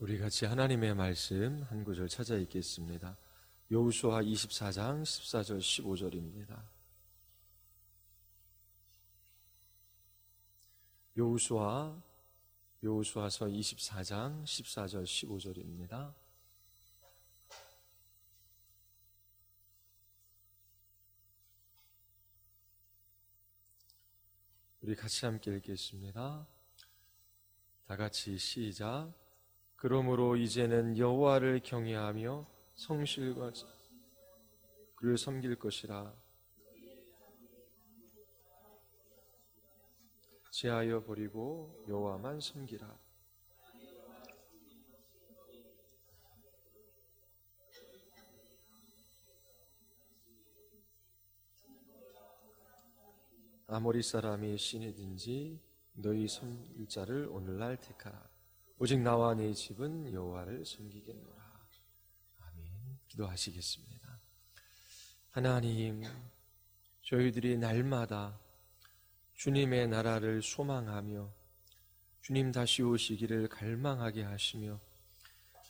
우리 같이 하나님의 말씀 한 구절 찾아 읽겠습니다. 여호수아 24장 14절 15절입니다. 여호수아서 24장 14절 15절입니다. 우리 같이 함께 읽겠습니다. 다 같이 시작. 그러므로 이제는 여호와를 경외하며 성실과 그를 섬길 것이라. 제하여 버리고 여호와만 섬기라. 아모리 사람이 신이든지 너희 섬길 자를 오늘날 택하라. 오직 나와 네 집은 여호와를 섬기겠노라. 아멘. 기도하시겠습니다. 하나님, 저희들이 날마다 주님의 나라를 소망하며 주님 다시 오시기를 갈망하게 하시며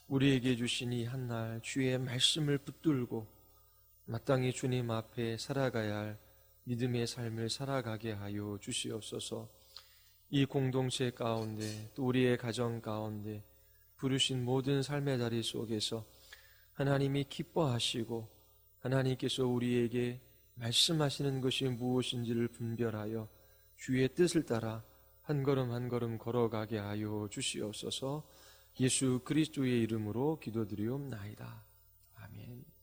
우리에게 주신 이 한날 주의 말씀을 붙들고 마땅히 주님 앞에 살아가야 할 믿음의 삶을 살아가게 하여 주시옵소서. 이 공동체 가운데 또 우리의 가정 가운데 부르신 모든 삶의 자리 속에서 하나님이 기뻐하시고 하나님께서 우리에게 말씀하시는 것이 무엇인지를 분별하여 주의 뜻을 따라 한 걸음 한 걸음 걸어가게 하여 주시옵소서. 예수 그리스도의 이름으로 기도드리옵나이다. 아멘.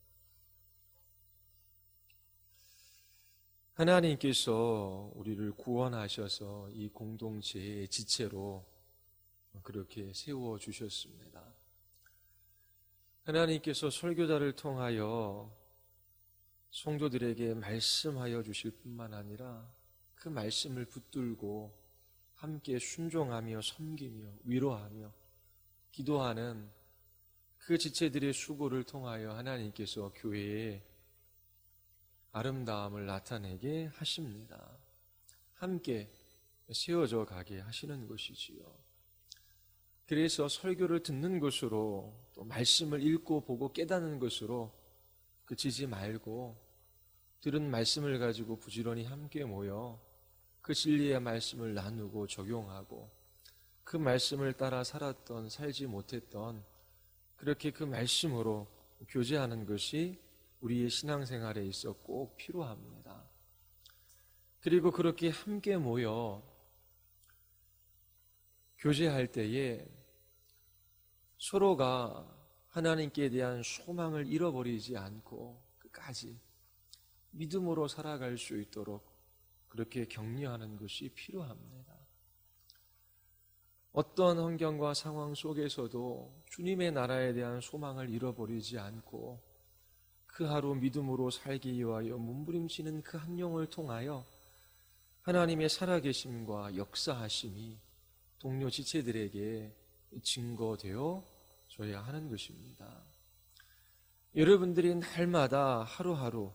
하나님께서 우리를 구원하셔서 이 공동체의 지체로 그렇게 세워주셨습니다. 하나님께서 설교자를 통하여 성도들에게 말씀하여 주실 뿐만 아니라 그 말씀을 붙들고 함께 순종하며 섬기며 위로하며 기도하는 그 지체들의 수고를 통하여 하나님께서 교회에 아름다움을 나타내게 하십니다. 함께 세워져 가게 하시는 것이지요. 그래서 설교를 듣는 것으로 또 말씀을 읽고 보고 깨닫는 것으로 그치지 말고 들은 말씀을 가지고 부지런히 함께 모여 그 진리의 말씀을 나누고 적용하고 그 말씀을 따라 살았던 살지 못했던 그렇게 그 말씀으로 교제하는 것이 우리의 신앙생활에 있어 꼭 필요합니다. 그리고 그렇게 함께 모여 교제할 때에 서로가 하나님께 대한 소망을 잃어버리지 않고 끝까지 믿음으로 살아갈 수 있도록 그렇게 격려하는 것이 필요합니다. 어떤 환경과 상황 속에서도 주님의 나라에 대한 소망을 잃어버리지 않고 그 하루 믿음으로 살기 위하여 몸부림치는 그 한 영을 통하여 하나님의 살아계심과 역사하심이 동료 지체들에게 증거되어 줘야 하는 것입니다. 여러분들이 날마다 하루하루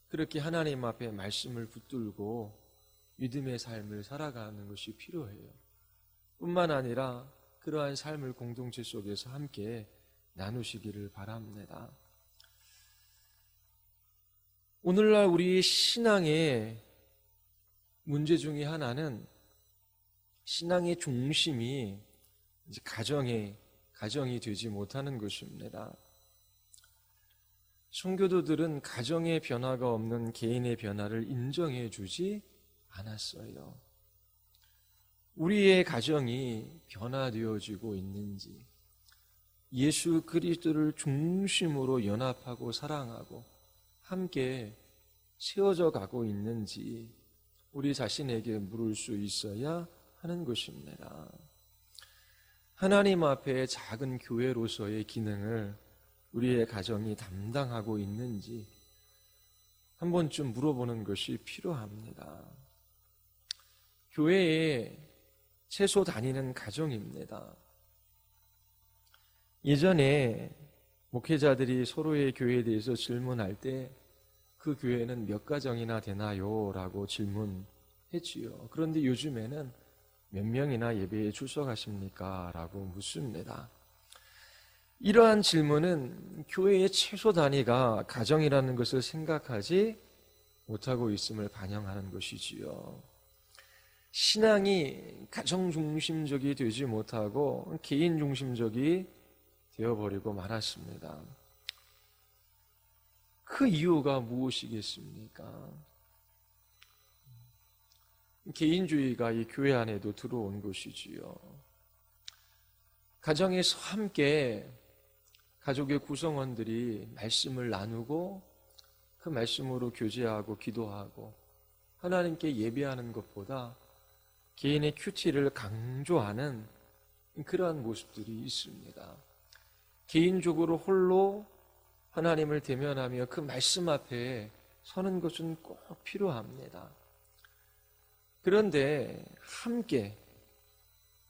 그렇게 하나님 앞에 말씀을 붙들고 믿음의 삶을 살아가는 것이 필요해요. 뿐만 아니라 그러한 삶을 공동체 속에서 함께 나누시기를 바랍니다. 오늘날 우리 신앙의 문제 중에 하나는 신앙의 중심이 이제 가정이 되지 못하는 것입니다. 성교도들은 가정의 변화가 없는 개인의 변화를 인정해 주지 않았어요. 우리의 가정이 변화되어지고 있는지, 예수 그리스도를 중심으로 연합하고 사랑하고 함께 세워져 가고 있는지 우리 자신에게 물을 수 있어야 하는 것입니다. 하나님 앞에 작은 교회로서의 기능을 우리의 가정이 담당하고 있는지 한 번쯤 물어보는 것이 필요합니다. 교회에 채소 다니는 가정입니다. 예전에 목회자들이 서로의 교회에 대해서 질문할 때 그 교회는 몇 가정이나 되나요? 라고 질문했지요. 그런데 요즘에는 몇 명이나 예배에 출석하십니까? 라고 묻습니다. 이러한 질문은 교회의 최소 단위가 가정이라는 것을 생각하지 못하고 있음을 반영하는 것이지요. 신앙이 가정 중심적이 되지 못하고 개인 중심적이 되어버리고 말았습니다. 그 이유가 무엇이겠습니까? 개인주의가 이 교회 안에도 들어온 것이지요. 가정에서 함께 가족의 구성원들이 말씀을 나누고 그 말씀으로 교제하고 기도하고 하나님께 예배하는 것보다 개인의 큐티를 강조하는 그러한 모습들이 있습니다. 개인적으로 홀로 하나님을 대면하며 그 말씀 앞에 서는 것은 꼭 필요합니다. 그런데 함께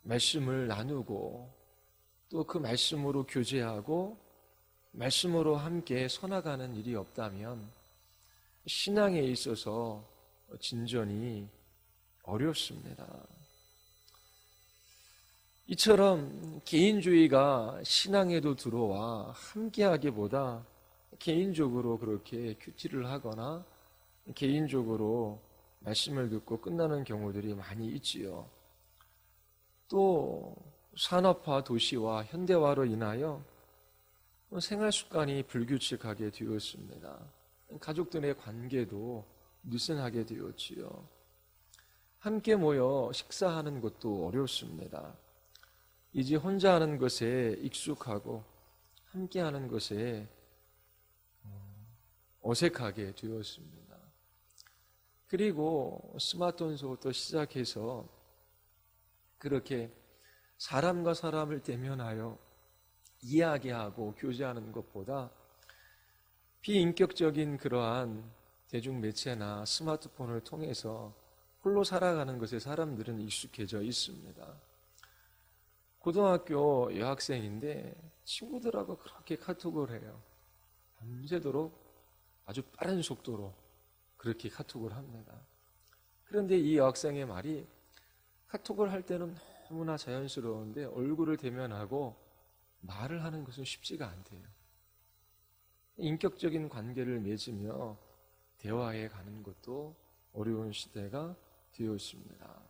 말씀을 나누고 또 그 말씀으로 교제하고 말씀으로 함께 서나가는 일이 없다면 신앙에 있어서 진전이 어렵습니다. 이처럼 개인주의가 신앙에도 들어와 함께하기보다 개인적으로 그렇게 큐티를 하거나 개인적으로 말씀을 듣고 끝나는 경우들이 많이 있지요. 또 산업화 도시와 현대화로 인하여 생활 습관이 불규칙하게 되었습니다. 가족들의 관계도 느슨하게 되었지요. 함께 모여 식사하는 것도 어렵습니다. 이제 혼자 하는 것에 익숙하고 함께 하는 것에 어색하게 되었습니다. 그리고 스마트폰부터 시작해서 그렇게 사람과 사람을 대면하여 이야기하고 교제하는 것보다 비인격적인 그러한 대중매체나 스마트폰을 통해서 홀로 살아가는 것에 사람들은 익숙해져 있습니다. 고등학교 여학생인데 친구들하고 그렇게 카톡을 해요. 밤새도록 아주 빠른 속도로 그렇게 카톡을 합니다. 그런데 이 여학생의 말이 카톡을 할 때는 너무나 자연스러운데 얼굴을 대면하고 말을 하는 것은 쉽지가 않대요. 인격적인 관계를 맺으며 대화해 가는 것도 어려운 시대가 되었습니다.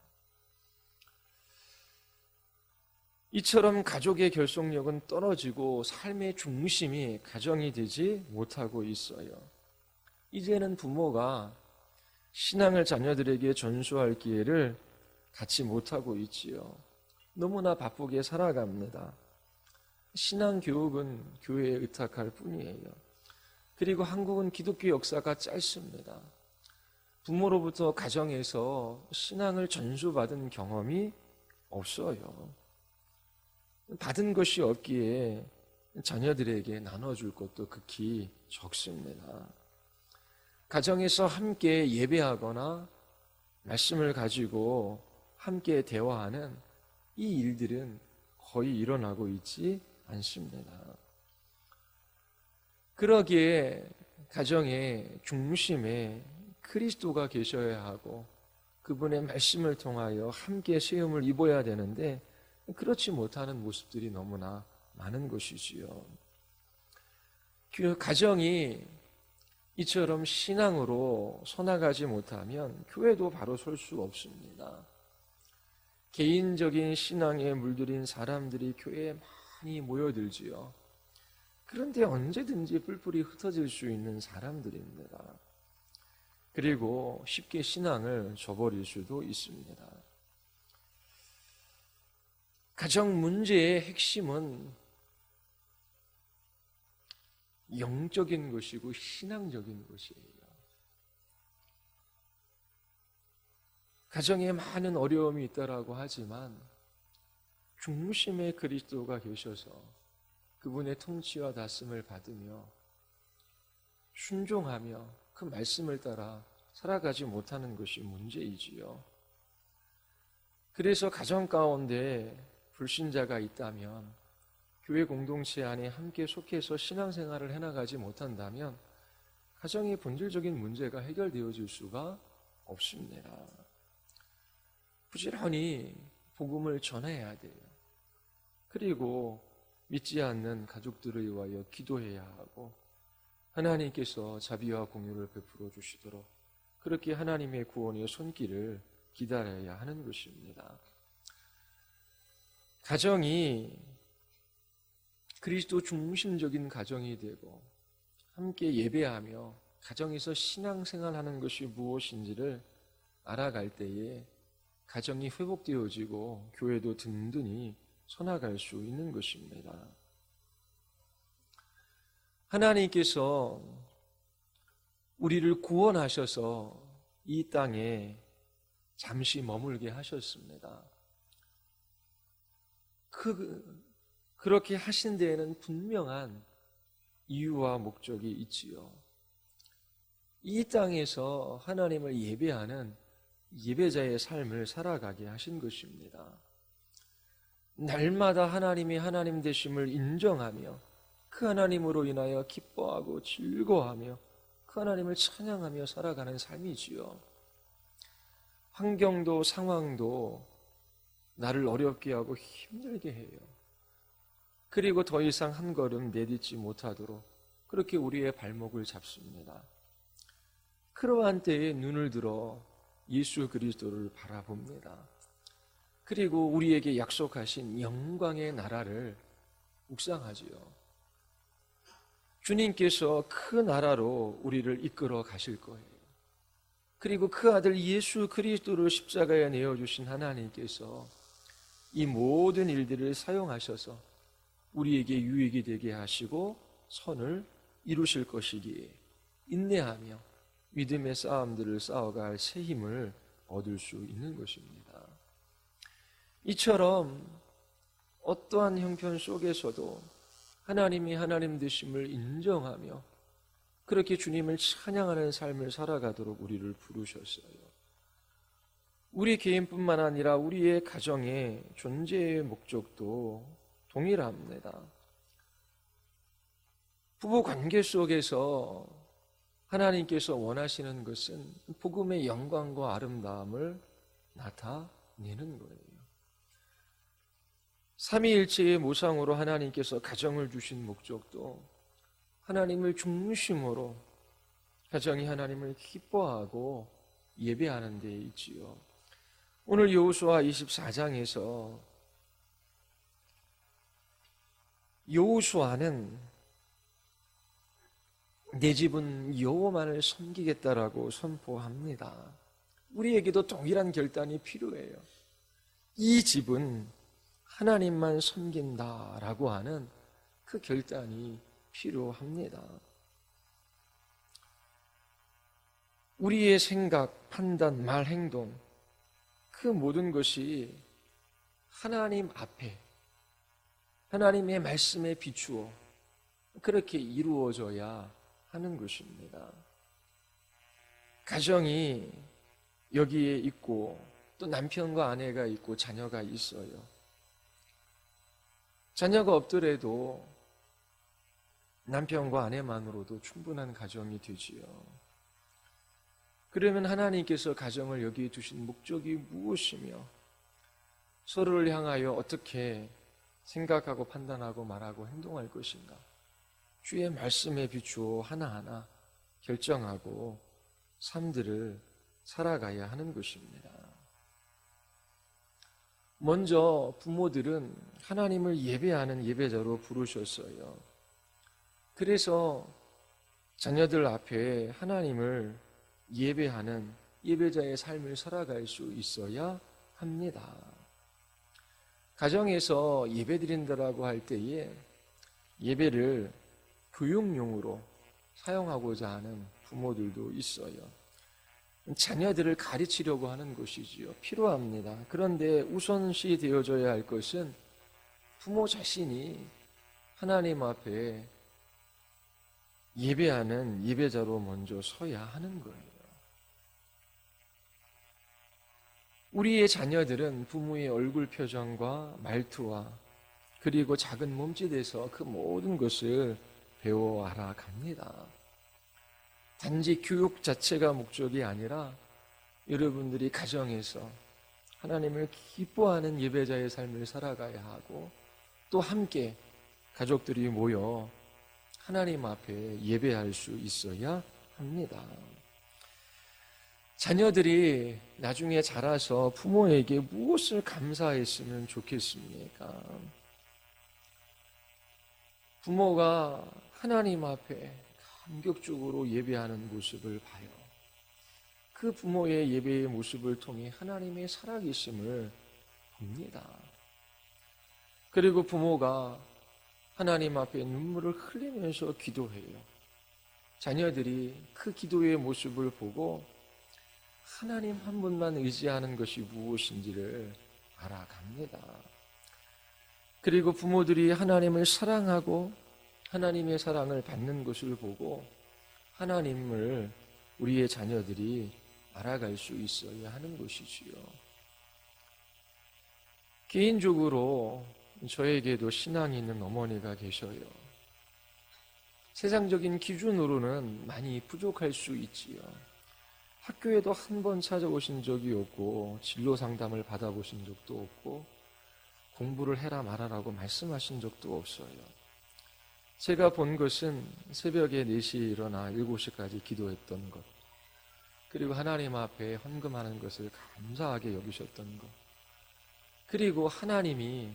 이처럼 가족의 결속력은 떨어지고 삶의 중심이 가정이 되지 못하고 있어요. 이제는 부모가 신앙을 자녀들에게 전수할 기회를 갖지 못하고 있지요. 너무나 바쁘게 살아갑니다. 신앙 교육은 교회에 의탁할 뿐이에요. 그리고 한국은 기독교 역사가 짧습니다. 부모로부터 가정에서 신앙을 전수받은 경험이 없어요. 받은 것이 없기에 자녀들에게 나눠줄 것도 극히 적습니다. 가정에서 함께 예배하거나 말씀을 가지고 함께 대화하는 이 일들은 거의 일어나고 있지 않습니다. 그러기에 가정의 중심에 그리스도가 계셔야 하고 그분의 말씀을 통하여 함께 세움을 입어야 되는데 그렇지 못하는 모습들이 너무나 많은 것이지요. 가정이 이처럼 신앙으로 서나가지 못하면 교회도 바로 설 수 없습니다. 개인적인 신앙에 물들인 사람들이 교회에 많이 모여들지요. 그런데 언제든지 뿔뿔이 흩어질 수 있는 사람들입니다. 그리고 쉽게 신앙을 저버릴 수도 있습니다. 가정 문제의 핵심은 영적인 것이고 신앙적인 것이에요. 가정에 많은 어려움이 있다라고 하지만 중심에 그리스도가 계셔서 그분의 통치와 다스림을 받으며 순종하며 그 말씀을 따라 살아가지 못하는 것이 문제이지요. 그래서 가정 가운데 불신자가 있다면 교회 공동체 안에 함께 속해서 신앙생활을 해나가지 못한다면 가정의 본질적인 문제가 해결되어질 수가 없습니다. 부지런히 복음을 전해야 돼요. 그리고 믿지 않는 가족들을 위하여 기도해야 하고 하나님께서 자비와 공유를 베풀어 주시도록 그렇게 하나님의 구원의 손길을 기다려야 하는 것입니다. 가정이 그리스도 중심적인 가정이 되고 함께 예배하며 가정에서 신앙생활하는 것이 무엇인지를 알아갈 때에 가정이 회복되어지고 교회도 든든히 서나갈 수 있는 것입니다. 하나님께서 우리를 구원하셔서 이 땅에 잠시 머물게 하셨습니다. 그렇게 하신 데에는 분명한 이유와 목적이 있지요. 이 땅에서 하나님을 예배하는 예배자의 삶을 살아가게 하신 것입니다. 날마다 하나님이 하나님 되심을 인정하며 그 하나님으로 인하여 기뻐하고 즐거워하며 그 하나님을 찬양하며 살아가는 삶이지요. 환경도 상황도 나를 어렵게 하고 힘들게 해요. 그리고 더 이상 한 걸음 내딛지 못하도록 그렇게 우리의 발목을 잡습니다. 그러한 때에 눈을 들어 예수 그리스도를 바라봅니다. 그리고 우리에게 약속하신 영광의 나라를 묵상하지요. 주님께서 그 나라로 우리를 이끌어 가실 거예요. 그리고 그 아들 예수 그리스도를 십자가에 내어주신 하나님께서 이 모든 일들을 사용하셔서 우리에게 유익이 되게 하시고 선을 이루실 것이기에 인내하며 믿음의 싸움들을 싸워갈 새 힘을 얻을 수 있는 것입니다. 이처럼 어떠한 형편 속에서도 하나님이 하나님 되심을 인정하며 그렇게 주님을 찬양하는 삶을 살아가도록 우리를 부르셨어요. 우리 개인뿐만 아니라 우리의 가정의 존재의 목적도 동일합니다. 부부 관계 속에서 하나님께서 원하시는 것은 복음의 영광과 아름다움을 나타내는 거예요. 삼위일체의 모상으로 하나님께서 가정을 주신 목적도 하나님을 중심으로 가정이 하나님을 기뻐하고 예배하는 데 있지요. 오늘 여호수아 24장에서 여호수아는 내 집은 여호와만을 섬기겠다라고 선포합니다. 우리에게도 동일한 결단이 필요해요. 이 집은 하나님만 섬긴다라고 하는 그 결단이 필요합니다. 우리의 생각, 판단, 말, 행동 그 모든 것이 하나님 앞에 하나님의 말씀에 비추어 그렇게 이루어져야 하는 것입니다. 가정이 여기에 있고 또 남편과 아내가 있고 자녀가 있어요. 자녀가 없더라도 남편과 아내만으로도 충분한 가정이 되지요. 그러면 하나님께서 가정을 여기에 두신 목적이 무엇이며 서로를 향하여 어떻게 생각하고 판단하고 말하고 행동할 것인가? 주의 말씀에 비추어 하나하나 결정하고 삶들을 살아가야 하는 것입니다. 먼저 부모들은 하나님을 예배하는 예배자로 부르셨어요. 그래서 자녀들 앞에 하나님을 예배하는 예배자의 삶을 살아갈 수 있어야 합니다. 가정에서 예배드린다라고 할 때에 예배를 교육용으로 사용하고자 하는 부모들도 있어요. 자녀들을 가르치려고 하는 것이지요. 필요합니다. 그런데 우선시 되어져야 할 것은 부모 자신이 하나님 앞에 예배하는 예배자로 먼저 서야 하는 거예요. 우리의 자녀들은 부모의 얼굴 표정과 말투와 그리고 작은 몸짓에서 그 모든 것을 배워 알아갑니다. 단지 교육 자체가 목적이 아니라 여러분들이 가정에서 하나님을 기뻐하는 예배자의 삶을 살아가야 하고 또 함께 가족들이 모여 하나님 앞에 예배할 수 있어야 합니다. 자녀들이 나중에 자라서 부모에게 무엇을 감사했으면 좋겠습니까? 부모가 하나님 앞에 감격적으로 예배하는 모습을 봐요. 그 부모의 예배의 모습을 통해 하나님의 살아계심을 봅니다. 그리고 부모가 하나님 앞에 눈물을 흘리면서 기도해요. 자녀들이 그 기도의 모습을 보고 하나님 한 분만 의지하는 것이 무엇인지를 알아갑니다. 그리고 부모들이 하나님을 사랑하고 하나님의 사랑을 받는 것을 보고 하나님을 우리의 자녀들이 알아갈 수 있어야 하는 것이지요. 개인적으로 저에게도 신앙이 있는 어머니가 계셔요. 세상적인 기준으로는 많이 부족할 수 있지요. 학교에도 한 번 찾아오신 적이 없고 진로 상담을 받아보신 적도 없고 공부를 해라 말아라고 말씀하신 적도 없어요. 제가 본 것은 새벽에 4시에 일어나 7시까지 기도했던 것, 그리고 하나님 앞에 헌금하는 것을 감사하게 여기셨던 것, 그리고 하나님이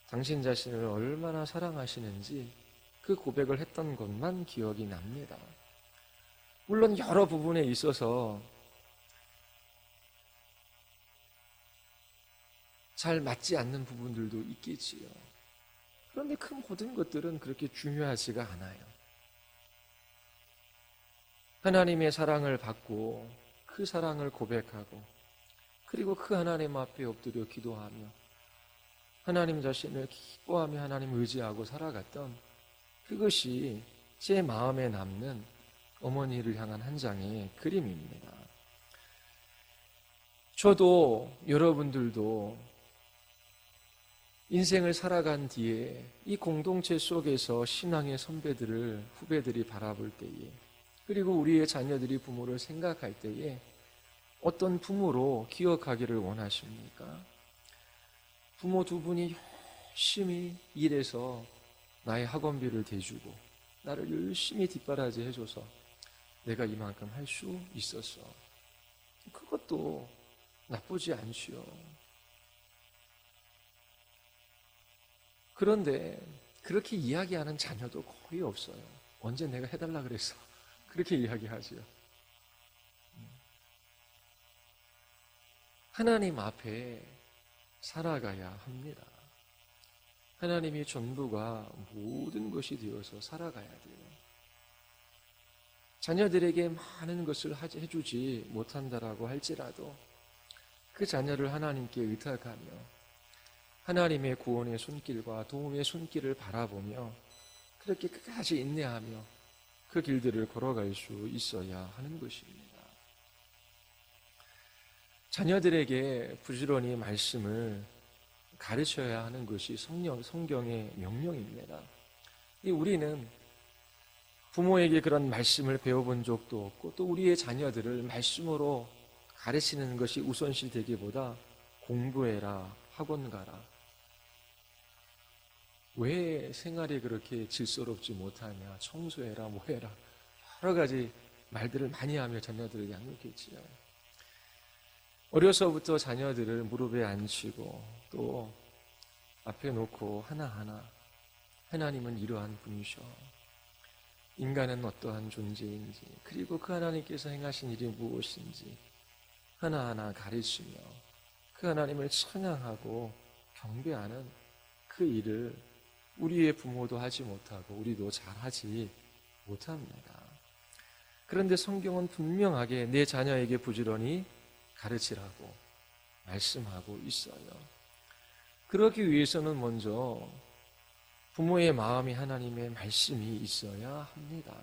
당신 자신을 얼마나 사랑하시는지 그 고백을 했던 것만 기억이 납니다. 물론 여러 부분에 있어서 잘 맞지 않는 부분들도 있겠지요. 그런데 그 모든 것들은 그렇게 중요하지가 않아요. 하나님의 사랑을 받고 그 사랑을 고백하고 그리고 그 하나님 앞에 엎드려 기도하며 하나님 자신을 기뻐하며 하나님을 의지하고 살아갔던 그것이 제 마음에 남는 어머니를 향한 한 장의 그림입니다. 저도 여러분들도 인생을 살아간 뒤에 이 공동체 속에서 신앙의 선배들을 후배들이 바라볼 때에 그리고 우리의 자녀들이 부모를 생각할 때에 어떤 부모로 기억하기를 원하십니까? 부모 두 분이 열심히 일해서 나의 학원비를 대주고 나를 열심히 뒷바라지 해줘서 내가 이만큼 할 수 있었어. 그것도 나쁘지 않지요. 그런데 그렇게 이야기하는 자녀도 거의 없어요. 언제 내가 해달라 그랬어. 그렇게 이야기하지요. 하나님 앞에 살아가야 합니다. 하나님이 전부가 모든 것이 되어서 살아가야 돼요. 자녀들에게 많은 것을 해주지 못한다라고 할지라도 그 자녀를 하나님께 의탁하며 하나님의 구원의 손길과 도움의 손길을 바라보며 그렇게 끝까지 인내하며 그 길들을 걸어갈 수 있어야 하는 것입니다. 자녀들에게 부지런히 말씀을 가르쳐야 하는 것이 성경의 명령입니다. 우리는 부모에게 그런 말씀을 배워본 적도 없고 또 우리의 자녀들을 말씀으로 가르치는 것이 우선시 되기보다 공부해라, 학원 가라. 왜 생활이 그렇게 질서롭지 못하냐, 청소해라, 뭐해라. 여러 가지 말들을 많이 하며 자녀들을 양육했지요. 어려서부터 자녀들을 무릎에 앉히고 또 앞에 놓고 하나하나 하나님은 이러한 분이셔. 인간은 어떠한 존재인지 그리고 그 하나님께서 행하신 일이 무엇인지 하나하나 가르치며 그 하나님을 찬양하고 경배하는 그 일을 우리의 부모도 하지 못하고 우리도 잘하지 못합니다. 그런데 성경은 분명하게 내 자녀에게 부지런히 가르치라고 말씀하고 있어요. 그러기 위해서는 먼저 부모의 마음이 하나님의 말씀이 있어야 합니다.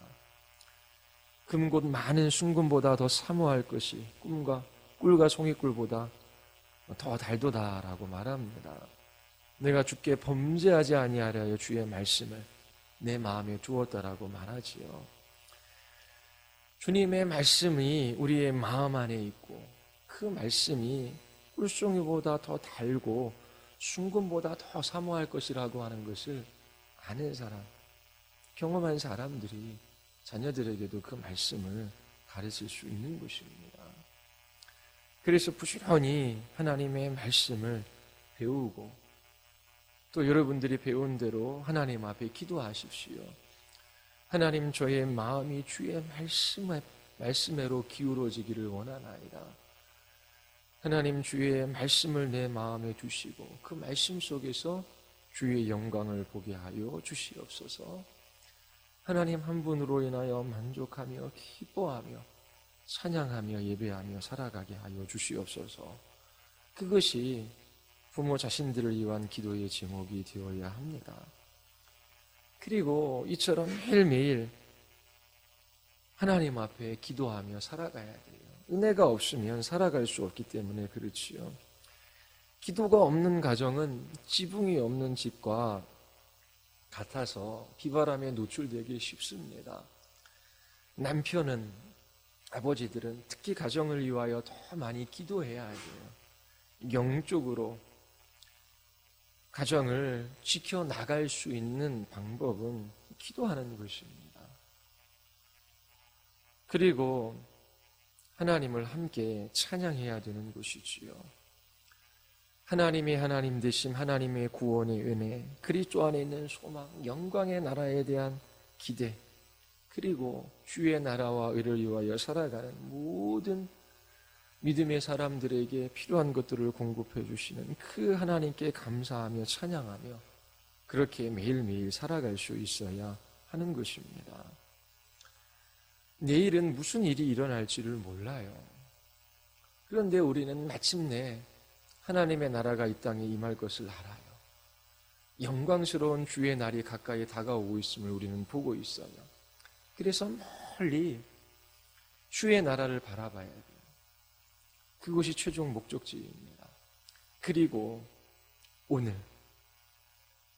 금곧 많은 순금보다 더 사모할 것이 꿀과 송이꿀보다 더 달도다라고 말합니다. 내가 주께 범죄하지 아니하려 주의 말씀을 내 마음에 두었다라고 말하지요. 주님의 말씀이 우리의 마음 안에 있고 그 말씀이 꿀송이보다 더 달고 순금보다 더 사모할 것이라고 하는 것을 아는 사람, 경험한 사람들이 자녀들에게도 그 말씀을 가르칠 수 있는 것입니다. 그래서 부지런히 하나님의 말씀을 배우고 또 여러분들이 배운 대로 하나님 앞에 기도하십시오. 하나님, 저의 마음이 주의 말씀으로 기울어지기를 원하나이다. 하나님, 주의 말씀을 내 마음에 두시고 그 말씀 속에서 주의 영광을 보게 하여 주시옵소서. 하나님 한 분으로 인하여 만족하며 기뻐하며 찬양하며 예배하며 살아가게 하여 주시옵소서. 그것이 부모 자신들을 위한 기도의 제목이 되어야 합니다. 그리고 이처럼 매일매일 하나님 앞에 기도하며 살아가야 돼요. 은혜가 없으면 살아갈 수 없기 때문에 그렇지요. 기도가 없는 가정은 지붕이 없는 집과 같아서 비바람에 노출되기 쉽습니다. 남편은, 아버지들은 특히 가정을 위하여 더 많이 기도해야 해요. 영적으로 가정을 지켜나갈 수 있는 방법은 기도하는 것입니다. 그리고 하나님을 함께 찬양해야 되는 것이지요. 하나님의 하나님 되심, 하나님의 구원의 은혜, 그리스도 안에 있는 소망, 영광의 나라에 대한 기대, 그리고 주의 나라와 의를 위하여 살아가는 모든 믿음의 사람들에게 필요한 것들을 공급해 주시는 그 하나님께 감사하며 찬양하며 그렇게 매일매일 살아갈 수 있어야 하는 것입니다. 내일은 무슨 일이 일어날지를 몰라요. 그런데 우리는 마침내 하나님의 나라가 이 땅에 임할 것을 알아요. 영광스러운 주의 날이 가까이 다가오고 있음을 우리는 보고 있어요. 그래서 멀리 주의 나라를 바라봐야 돼요. 그것이 최종 목적지입니다. 그리고 오늘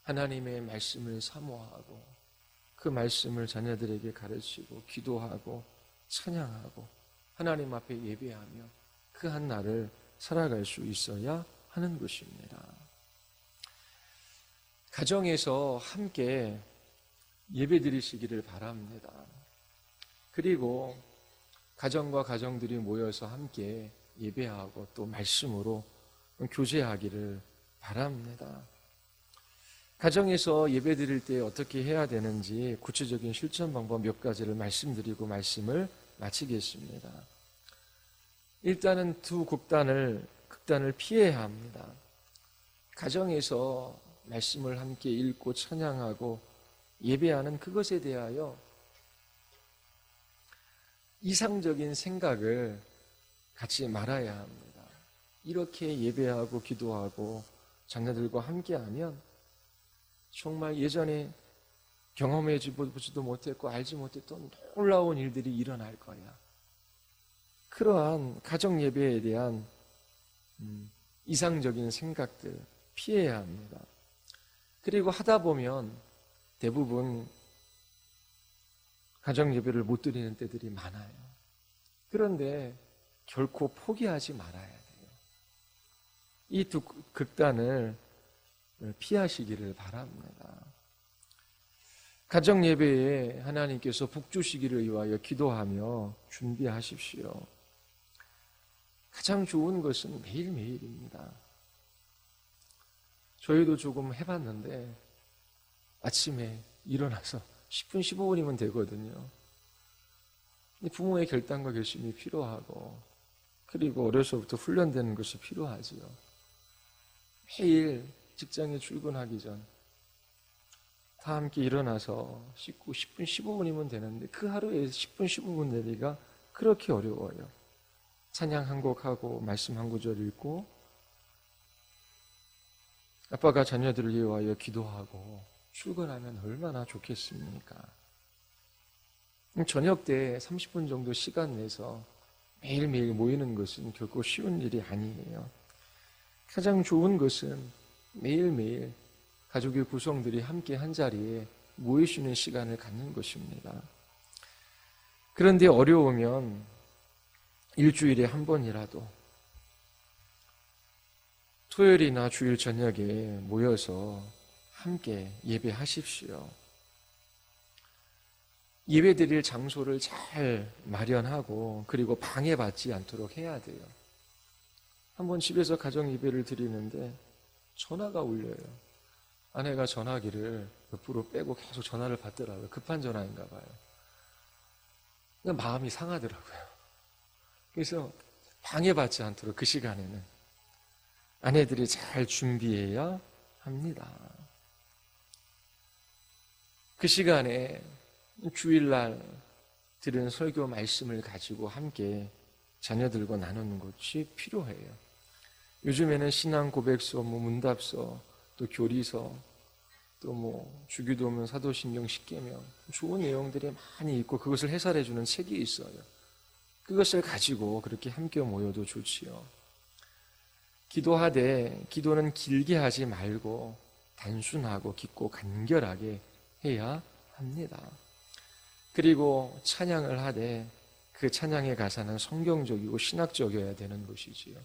하나님의 말씀을 사모하고 그 말씀을 자녀들에게 가르치고 기도하고 찬양하고 하나님 앞에 예배하며 그 한 날을 살아갈 수 있어야 하는 것입니다. 가정에서 함께 예배드리시기를 바랍니다. 그리고 가정과 가정들이 모여서 함께 예배하고 또 말씀으로 교제하기를 바랍니다. 가정에서 예배드릴 때 어떻게 해야 되는지 구체적인 실천 방법 몇 가지를 말씀드리고 말씀을 마치겠습니다. 일단은 두 극단을 피해야 합니다. 가정에서 말씀을 함께 읽고 찬양하고 예배하는 그것에 대하여 이상적인 생각을 갖지 말아야 합니다. 이렇게 예배하고 기도하고 자녀들과 함께하면 정말 예전에 경험해보지도 못했고 알지 못했던 놀라운 일들이 일어날 거야. 그러한 가정 예배에 대한 이상적인 생각들 피해야 합니다. 그리고 하다 보면 대부분 가정 예배를 못 드리는 때들이 많아요. 그런데 결코 포기하지 말아야 돼요. 이 두 극단을 피하시기를 바랍니다. 가정 예배에 하나님께서 복 주시기를 위하여 기도하며 준비하십시오. 가장 좋은 것은 매일매일입니다. 저희도 조금 해봤는데 아침에 일어나서 10분, 15분이면 되거든요. 부모의 결단과 결심이 필요하고 그리고 어려서부터 훈련되는 것이 필요하지요. 매일 직장에 출근하기 전 다 함께 일어나서 씻고 10분, 15분이면 되는데 그 하루에 10분, 15분 내리가 그렇게 어려워요. 찬양 한 곡 하고 말씀 한 구절 읽고 아빠가 자녀들을 위하여 기도하고 출근하면 얼마나 좋겠습니까? 저녁 때 30분 정도 시간 내서 매일매일 모이는 것은 결코 쉬운 일이 아니에요. 가장 좋은 것은 매일매일 가족의 구성들이 함께 한자리에 모이시는 시간을 갖는 것입니다. 그런데 어려우면 일주일에 한 번이라도 토요일이나 주일 저녁에 모여서 함께 예배하십시오. 예배드릴 장소를 잘 마련하고 그리고 방해받지 않도록 해야 돼요. 한번 집에서 가정 예배를 드리는데 전화가 울려요. 아내가 전화기를 옆으로 빼고 계속 전화를 받더라고요. 급한 전화인가 봐요. 마음이 상하더라고요. 그래서 방해받지 않도록 그 시간에는 아내들이 잘 준비해야 합니다. 그 시간에 주일날 들은 설교 말씀을 가지고 함께 자녀들과 나누는 것이 필요해요. 요즘에는 신앙 고백서, 문답서, 또 교리서, 또 주기도문, 사도신경, 십계명 좋은 내용들이 많이 있고 그것을 해설해 주는 책이 있어요. 그것을 가지고 그렇게 함께 모여도 좋지요. 기도하되 기도는 길게 하지 말고 단순하고 깊고 간결하게 해야 합니다. 그리고 찬양을 하되 그 찬양의 가사는 성경적이고 신학적이어야 되는 것이지요.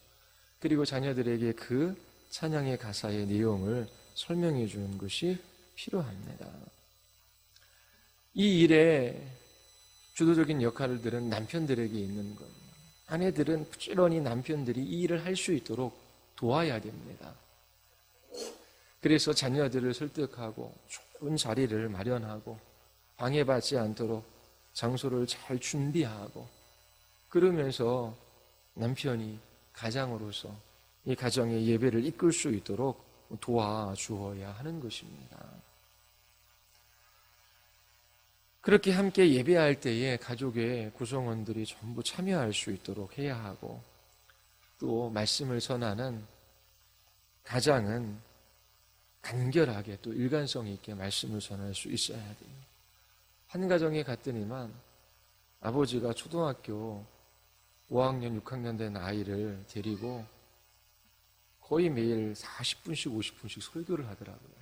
그리고 자녀들에게 그 찬양의 가사의 내용을 설명해 주는 것이 필요합니다. 이 일에 주도적인 역할들은 남편들에게 있는 거예요. 아내들은 부지런히 남편들이 이 일을 할 수 있도록 도와야 됩니다. 그래서 자녀들을 설득하고 좋은 자리를 마련하고 방해받지 않도록 장소를 잘 준비하고 그러면서 남편이 가장으로서 이 가정의 예배를 이끌 수 있도록 도와주어야 하는 것입니다. 그렇게 함께 예배할 때에 가족의 구성원들이 전부 참여할 수 있도록 해야 하고 또 말씀을 전하는 가장은 간결하게 또 일관성 있게 말씀을 전할 수 있어야 돼요. 한 가정에 갔더니만 아버지가 초등학교 5학년, 6학년 된 아이를 데리고 거의 매일 40분씩, 50분씩 설교를 하더라고요.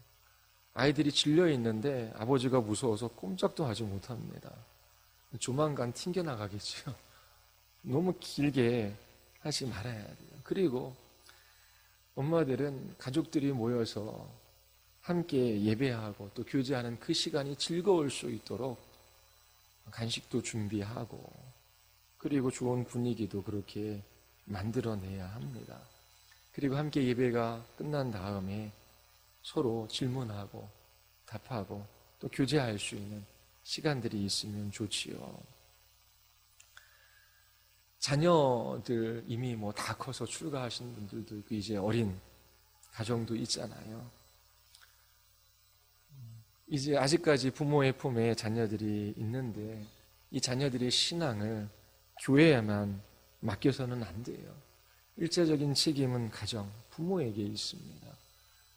아이들이 질려 있는데 아버지가 무서워서 꼼짝도 하지 못합니다. 조만간 튕겨나가겠죠. 너무 길게 하지 말아야 돼요. 그리고 엄마들은 가족들이 모여서 함께 예배하고 또 교제하는 그 시간이 즐거울 수 있도록 간식도 준비하고 그리고 좋은 분위기도 그렇게 만들어내야 합니다. 그리고 함께 예배가 끝난 다음에 서로 질문하고 답하고 또 교제할 수 있는 시간들이 있으면 좋지요. 자녀들 이미 다 커서 출가하신 분들도 있고 이제 어린 가정도 있잖아요. 이제 아직까지 부모의 품에 자녀들이 있는데 이 자녀들의 신앙을 교회에만 맡겨서는 안 돼요. 일차적인 책임은 가정, 부모에게 있습니다.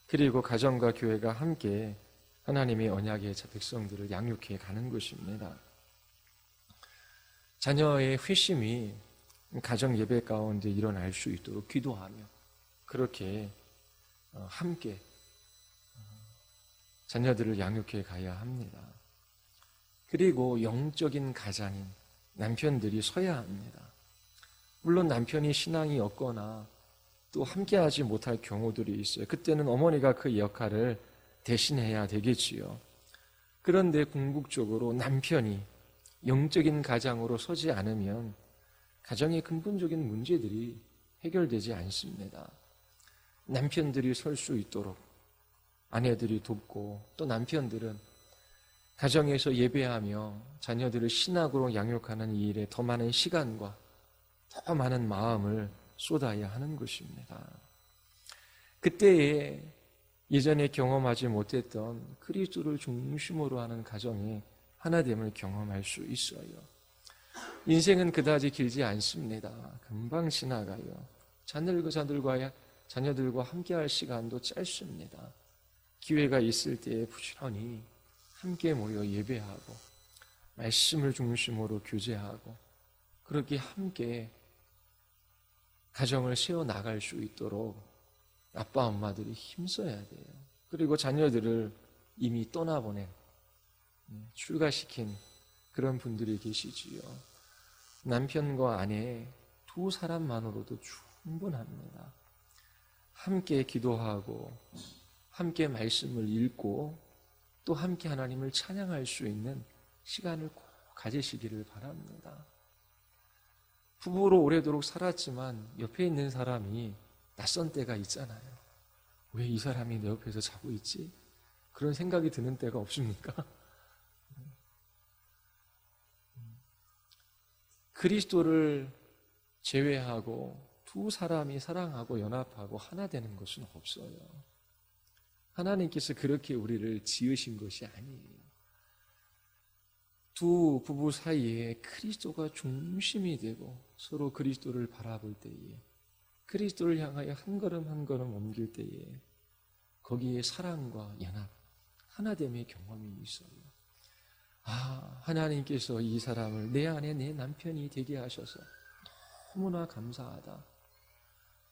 그리고 가정과 교회가 함께 하나님의 언약의 백성들을 양육해 가는 것입니다. 자녀의 회심이 가정 예배 가운데 일어날 수 있도록 기도하며 그렇게 함께 자녀들을 양육해 가야 합니다. 그리고 영적인 가장인 남편들이 서야 합니다. 물론 남편이 신앙이 없거나 또 함께하지 못할 경우들이 있어요. 그때는 어머니가 그 역할을 대신해야 되겠지요. 그런데 궁극적으로 남편이 영적인 가장으로 서지 않으면 가정의 근본적인 문제들이 해결되지 않습니다. 남편들이 설 수 있도록 아내들이 돕고 또 남편들은 가정에서 예배하며 자녀들을 신학으로 양육하는 이 일에 더 많은 시간과 더 많은 마음을 쏟아야 하는 것입니다. 그때에 예전에 경험하지 못했던 그리스도를 중심으로 하는 가정의 하나됨을 경험할 수 있어요. 인생은 그다지 길지 않습니다. 금방 지나가요. 자녀들과 함께할 시간도 짧습니다. 기회가 있을 때에 부지런히 함께 모여 예배하고 말씀을 중심으로 교제하고 그렇게 함께 가정을 세워나갈 수 있도록 아빠 엄마들이 힘써야 돼요. 그리고 자녀들을 이미 떠나보낸 출가시킨 그런 분들이 계시지요. 남편과 아내 두 사람만으로도 충분합니다. 함께 기도하고 함께 말씀을 읽고 또 함께 하나님을 찬양할 수 있는 시간을 꼭 가지시기를 바랍니다. 부부로 오래도록 살았지만 옆에 있는 사람이 낯선 때가 있잖아요. 왜 이 사람이 내 옆에서 자고 있지? 그런 생각이 드는 때가 없습니까? 그리스도를 제외하고 두 사람이 사랑하고 연합하고 하나 되는 것은 없어요. 하나님께서 그렇게 우리를 지으신 것이 아니에요. 두 부부 사이에 그리스도가 중심이 되고 서로 그리스도를 바라볼 때에, 그리스도를 향하여 한 걸음 한 걸음 옮길 때에 거기에 사랑과 연합, 하나됨의 경험이 있어요. 하나님께서 이 사람을 내 안에 내 남편이 되게 하셔서 너무나 감사하다.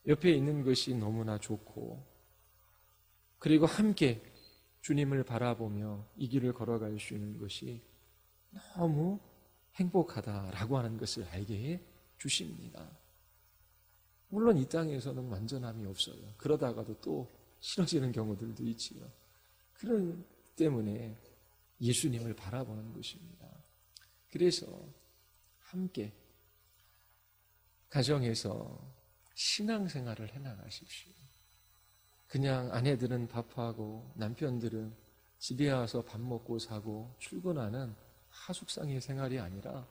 옆에 있는 것이 너무나 좋고, 그리고 함께 주님을 바라보며 이 길을 걸어갈 수 있는 것이 너무 행복하다라고 하는 것을 알게 해 주십니다. 물론 이 땅에서는 완전함이 없어요. 그러다가도 또 싫어지는 경우들도 있지요. 그런 때문에 예수님을 바라보는 것입니다. 그래서 함께 가정에서 신앙생활을 해나가십시오. 그냥 아내들은 밥하고 남편들은 집에 와서 밥 먹고 자고 출근하는 하숙상의 생활이 아니라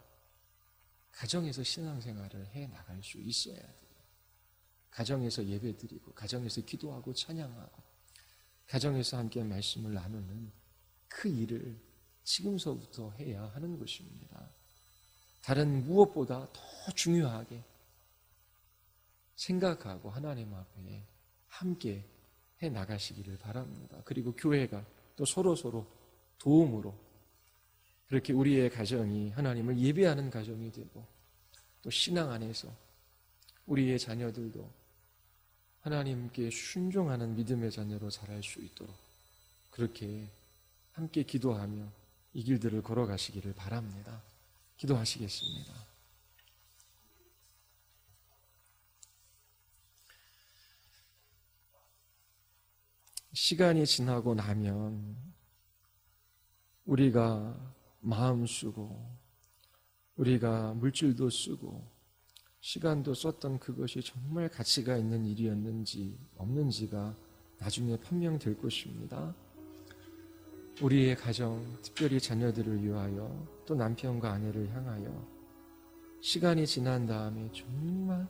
가정에서 신앙생활을 해나갈 수 있어야 돼요. 가정에서 예배드리고 가정에서 기도하고 찬양하고 가정에서 함께 말씀을 나누는 그 일을 지금서부터 해야 하는 것입니다. 다른 무엇보다 더 중요하게 생각하고 하나님 앞에 함께 해 나가시기를 바랍니다. 그리고 교회가 또 서로 도움으로 그렇게 우리의 가정이 하나님을 예배하는 가정이 되고, 또 신앙 안에서 우리의 자녀들도 하나님께 순종하는 믿음의 자녀로 자랄 수 있도록 그렇게 함께 기도하며 이 길들을 걸어가시기를 바랍니다. 기도하시겠습니다. 시간이 지나고 나면 우리가 마음 쓰고 우리가 물질도 쓰고 시간도 썼던 그것이 정말 가치가 있는 일이었는지 없는지가 나중에 판명될 것입니다. 우리의 가정, 특별히 자녀들을 위하여 또 남편과 아내를 향하여 시간이 지난 다음에 정말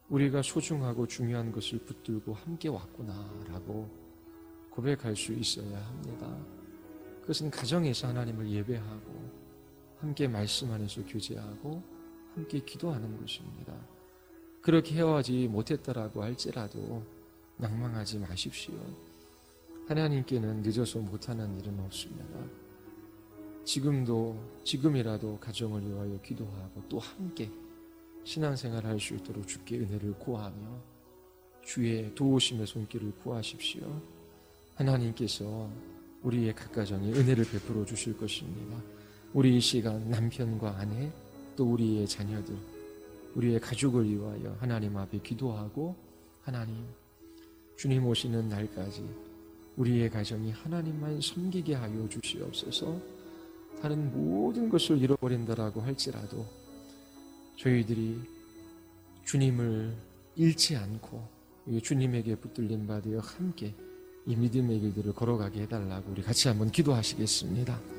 우리가 소중하고 중요한 것을 붙들고 함께 왔구나라고 고백할 수 있어야 합니다. 그것은 가정에서 하나님을 예배하고 함께 말씀 안에서 교제하고 함께 기도하는 것입니다. 그렇게 헤어지지 못했다라고 할지라도 낭망하지 마십시오. 하나님께는 늦어서 못하는 일은 없습니다. 지금이라도 가정을 위하여 기도하고 또 함께 신앙생활 할 수 있도록 주께 은혜를 구하며 주의 도우심의 손길을 구하십시오. 하나님께서 우리의 각 가정에 은혜를 베풀어 주실 것입니다. 우리 이 시간 남편과 아내 또 우리의 자녀들, 우리의 가족을 위하여 하나님 앞에 기도하고 하나님, 주님 오시는 날까지 우리의 가정이 하나님만 섬기게 하여 주시옵소서. 다른 모든 것을 잃어버린다라고 할지라도 저희들이 주님을 잃지 않고 주님에게 붙들린 바 되어 함께 이 믿음의 길들을 걸어가게 해달라고 우리 같이 한번 기도하시겠습니다.